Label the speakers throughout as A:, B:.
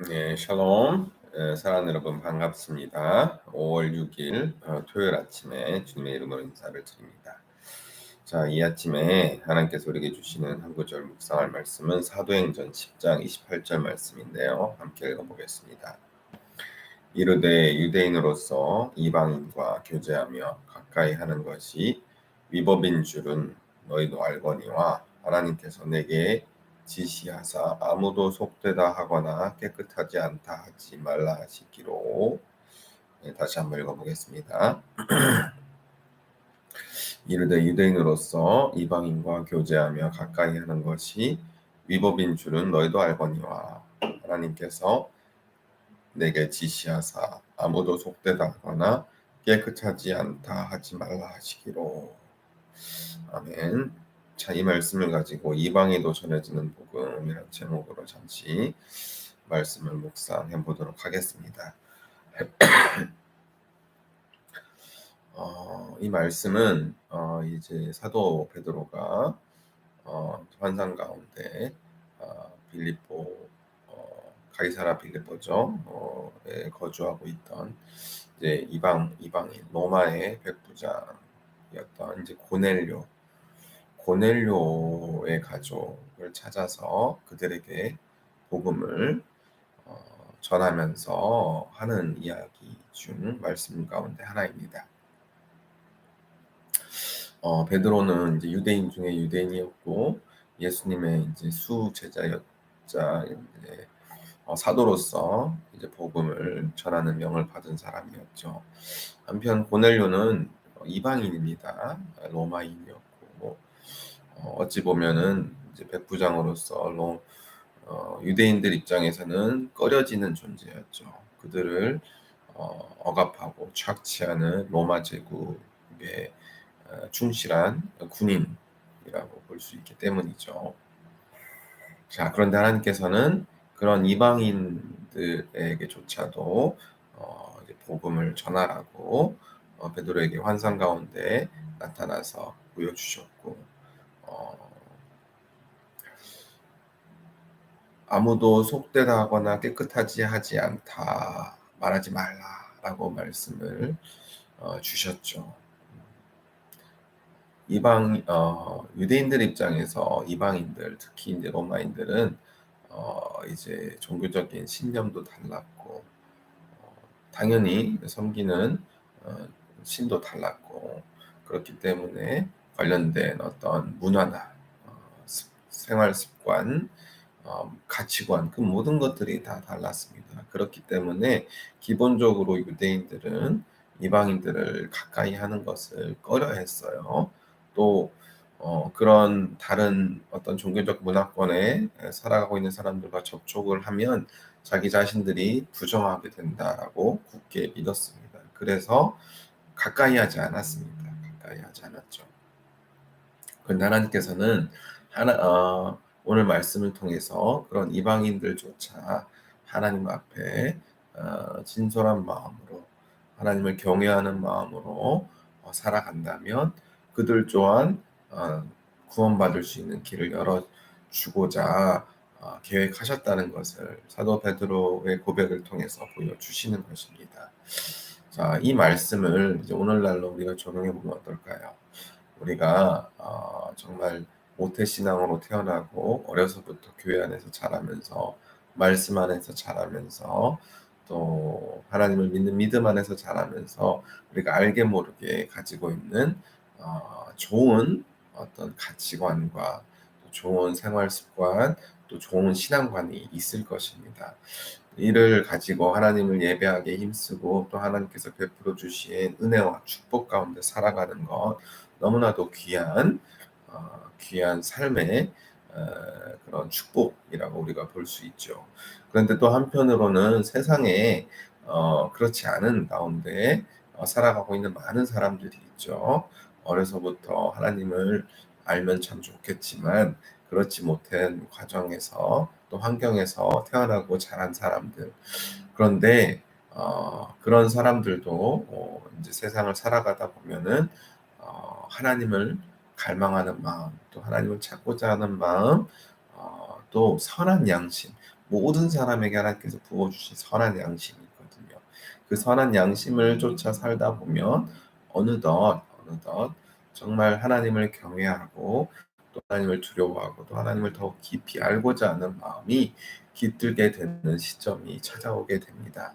A: 네, 샬롬. 사랑하는 여러분 반갑습니다. 5월 6일 토요일 아침에 주님의 이름으로 인사를 드립니다. 자, 이 아침에 하나님께서 우리에게 주시는 한 구절 묵상할 말씀은 사도행전 10장 28절 말씀인데요. 함께 읽어보겠습니다. 이르되 유대인으로서 이방인과 교제하며 가까이 하는 것이 위법인 줄은 너희도 알거니와 하나님께서 내게 지시하사 아무도 속되다 하거나 깨끗하지 않다 하지 말라 하시기로. 다시 한번 읽어보겠습니다. 이르되 유대인으로서 이방인과 교제하며 가까이 하는 것이 위법인 줄은 너희도 알거니와 하나님께서 내게 지시하사 아무도 속되다 하거나 깨끗하지 않다 하지 말라 하시기로. 아멘. 자, 이 말씀을 가지고 이방에도 전해지는 복음이라는 제목으로 잠시 말씀을 묵상해 보도록 하겠습니다. 이 말씀은 이제 사도 베드로가 환상 가운데 빌립보 가이사라 빌립보죠. 거주하고 있던 이제 이방인 로마의 백부장이었던 이제 고넬료의 가족을 찾아서 그들에게 복음을 전하면서 하는 이야기 중 말씀 가운데 하나입니다. 베드로는 이제 유대인 중에 유대인이었고 예수님의 이제 수제자였자 이제 사도로서 이제 복음을 전하는 명을 받은 사람이었죠. 한편 고넬료는 이방인입니다. 로마인이었고 어찌 보면은 이제 백부장으로서 유대인들 입장에서는 꺼려지는 존재였죠. 그들을 억압하고 착취하는 로마 제국의 충실한 군인이라고 볼 수 있기 때문이죠. 자, 그런데 하나님께서는 그런 이방인들에게조차도 이제 복음을 전하라고 베드로에게 환상 가운데 나타나서 보여주셨고 어, 아무도 속되다 하거나 깨끗하지 하지 않다 말하지 말라라고 말씀을 주셨죠. 유대인들 입장에서 이방인들 특히 이제 로마인들은 이제 종교적인 신념도 달랐고 당연히 섬기는 어, 신도 달랐고 그렇기 때문에 관련된 어떤 문화나 생활 습관, 가치관 그 모든 것들이 다 달랐습니다. 그렇기 때문에 기본적으로 유대인들은 이방인들을 가까이 하는 것을 꺼려했어요. 또 그런 다른 어떤 종교적 문화권에 살아가고 있는 사람들과 접촉을 하면 자기 자신들이 부정하게 된다라고 굳게 믿었습니다. 그래서 가까이 하지 않았습니다. 가까이 하지 않았죠. 그런데 하나님께서는 오늘 말씀을 통해서 그런 이방인들조차 하나님 앞에 진솔한 마음으로 하나님을 경외하는 마음으로 살아간다면 그들 또한 구원받을 수 있는 길을 열어주고자 계획하셨다는 것을 사도 베드로의 고백을 통해서 보여주시는 것입니다. 자, 이 말씀을 이제 오늘날로 우리가 적용해 보면 어떨까요? 우리가 정말 모태신앙으로 태어나고 어려서부터 교회 안에서 자라면서 말씀 안에서 자라면서 또 하나님을 믿는 믿음 안에서 자라면서 우리가 알게 모르게 가지고 있는 좋은 어떤 가치관과 또 좋은 생활 습관 또 좋은 신앙관이 있을 것입니다. 이를 가지고 하나님을 예배하게 힘쓰고 또 하나님께서 베풀어 주신 은혜와 축복 가운데 살아가는 것 너무나도 귀한 삶의 그런 축복이라고 우리가 볼 수 있죠. 그런데 또 한편으로는 세상에 그렇지 않은 가운데 살아가고 있는 많은 사람들이 있죠. 어려서부터 하나님을 알면 참 좋겠지만 그렇지 못한 과정에서 또 환경에서 태어나고 자란 사람들. 그런데 그런 사람들도 이제 세상을 살아가다 보면은 하나님을 갈망하는 마음, 또 하나님을 찾고자 하는 마음, 또 선한 양심, 모든 사람에게 하나님께서 부어주신 선한 양심이 있거든요. 그 선한 양심을 쫓아 살다 보면 어느덧 정말 하나님을 경외하고 또 하나님을 두려워하고 또 하나님을 더욱 깊이 알고자 하는 마음이 깃들게 되는 시점이 찾아오게 됩니다.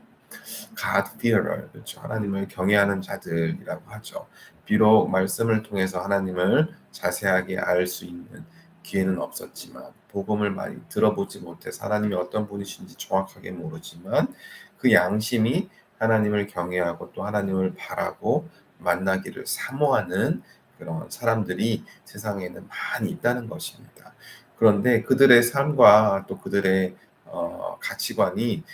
A: God fearer, 그렇죠. 하나님을 경외하는 자들이라고 하죠. 비록 말씀을 통해서 하나님을 자세하게 알 수 있는 기회는 없었지만, 복음을 많이 들어보지 못해서 하나님이 어떤 분이신지 정확하게 모르지만 그 양심이 하나님을 경외하고 또 하나님을 바라고 만나기를 사모하는 그런 사람들이 세상에는 많이 있다는 것입니다. 그런데 그들의 삶과 또 그들의 가치관이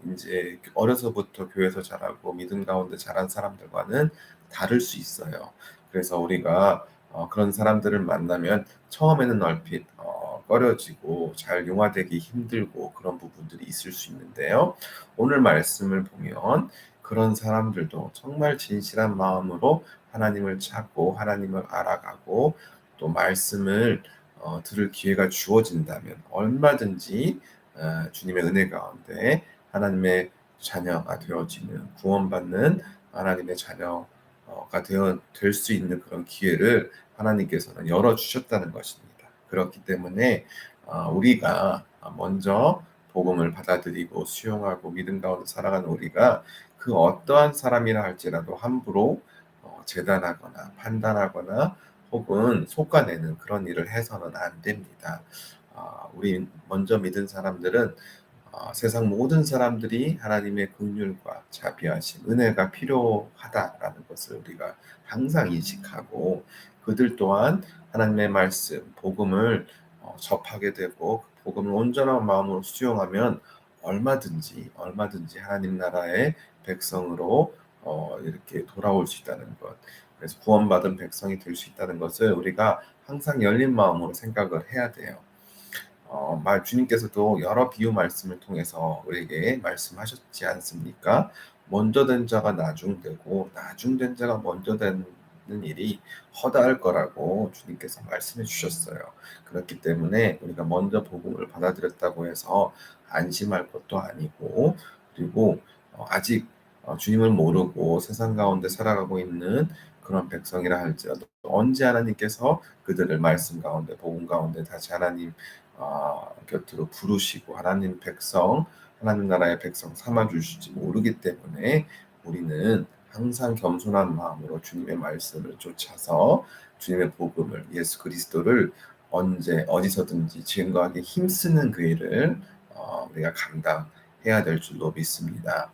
A: 이제 어려서부터 교회에서 자라고 믿음 가운데 자란 사람들과는 다를 수 있어요. 그래서 우리가 그런 사람들을 만나면 처음에는 얼핏 꺼려지고 잘 융화되기 힘들고 그런 부분들이 있을 수 있는데요. 오늘 말씀을 보면 그런 사람들도 정말 진실한 마음으로 하나님을 찾고 하나님을 알아가고 또 말씀을 들을 기회가 주어진다면 얼마든지 주님의 은혜 가운데 하나님의 자녀가 되어지는, 구원받는 하나님의 자녀가 될 수 있는 그런 기회를 하나님께서는 열어주셨다는 것입니다. 그렇기 때문에 우리가 먼저 복음을 받아들이고 수용하고 믿음 가운데 살아가는 우리가 그 어떠한 사람이라 할지라도 함부로 재단하거나 판단하거나 혹은 솎아내는 그런 일을 해서는 안 됩니다. 우리 먼저 믿은 사람들은 세상 모든 사람들이 하나님의 긍휼과 자비하심, 은혜가 필요하다라는 것을 우리가 항상 인식하고 그들 또한 하나님의 말씀, 복음을 접하게 되고 그 복음을 온전한 마음으로 수용하면 얼마든지 하나님 나라의 백성으로 이렇게 돌아올 수 있다는 것. 그래서 구원받은 백성이 될 수 있다는 것을 우리가 항상 열린 마음으로 생각을 해야 돼요. 주님께서도 여러 비유 말씀을 통해서 우리에게 말씀하셨지 않습니까? 먼저 된 자가 나중되고 나중된 자가 먼저 되는 일이 허다할 거라고 주님께서 말씀해 주셨어요. 그렇기 때문에 우리가 먼저 복음을 받아들였다고 해서 안심할 것도 아니고, 그리고 아직 주님을 모르고 세상 가운데 살아가고 있는 그런 백성이라 할지라도 언제 하나님께서 그들을 말씀 가운데 복음 가운데 다시 하나님 곁으로 부르시고 하나님 백성, 하나님 나라의 백성 삼아 주실지 모르기 때문에 우리는 항상 겸손한 마음으로 주님의 말씀을 쫓아서 주님의 복음을, 예수 그리스도를 언제 어디서든지 증거하기 힘쓰는 그 일을 우리가 감당해야 될 줄로 믿습니다.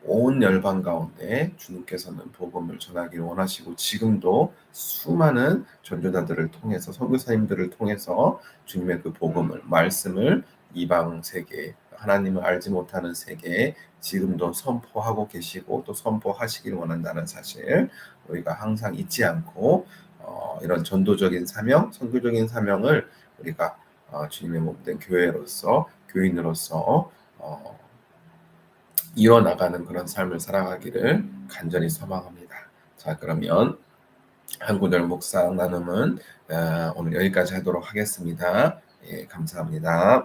A: 온 열방 가운데 주님께서는 복음을 전하기를 원하시고 지금도 수많은 전도자들을 통해서 선교사님들을 통해서 주님의 그 복음을, 말씀을 이방 세계, 하나님을 알지 못하는 세계에 지금도 선포하고 계시고 또 선포하시기를 원한다는 사실 우리가 항상 잊지 않고 이런 전도적인 사명, 선교적인 사명을 우리가 주님의 몸된 교회로서, 교인으로서 이어나가는 그런 삶을 살아가기를 간절히 소망합니다. 자, 그러면 한 구절 묵상 나눔은 오늘 여기까지 하도록 하겠습니다. 예, 감사합니다.